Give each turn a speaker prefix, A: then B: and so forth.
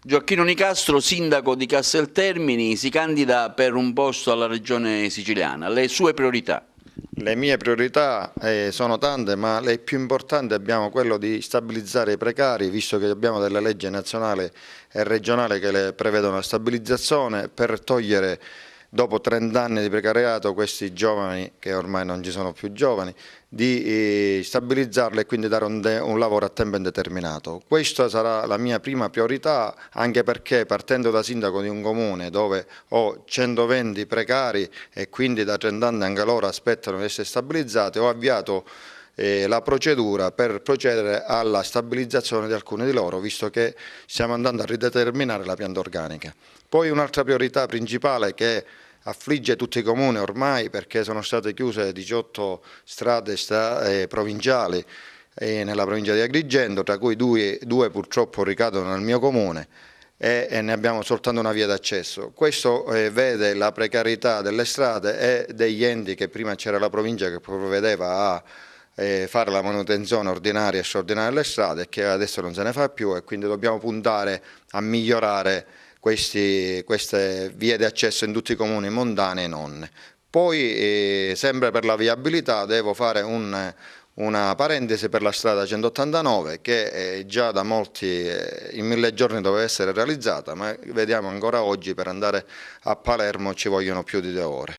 A: Gioacchino Nicastro, sindaco di Casteltermini, si candida per un posto alla regione siciliana. Le sue priorità?
B: Le mie priorità sono tante, ma le più importanti abbiamo quello di stabilizzare i precari, visto che abbiamo delle leggi nazionali e regionali che le prevedono la stabilizzazione, per togliere dopo 30 anni di precariato questi giovani, che ormai non ci sono più giovani, di stabilizzarli e quindi dare un lavoro a tempo indeterminato. Questa sarà la mia prima priorità, anche perché partendo da sindaco di un comune dove ho 120 precari e quindi da 30 anni anche loro aspettano di essere stabilizzati, ho avviato la procedura per procedere alla stabilizzazione di alcuni di loro, visto che stiamo andando a rideterminare la pianta organica. Poi un'altra priorità principale che affligge tutti i comuni ormai, perché sono state chiuse 18 strade provinciali nella provincia di Agrigento, tra cui due purtroppo ricadono nel mio comune e ne abbiamo soltanto una via d'accesso. Questo vede la precarietà delle strade e degli enti, che prima c'era la provincia che provvedeva a fare la manutenzione ordinaria e straordinaria delle strade, che adesso non se ne fa più, e quindi dobbiamo puntare a migliorare queste vie di accesso in tutti i comuni montani e non. Poi, sempre per la viabilità, devo fare una parentesi per la strada 189, che già da molti, in 1000 giorni doveva essere realizzata, ma vediamo ancora oggi per andare a Palermo ci vogliono più di 2 ore.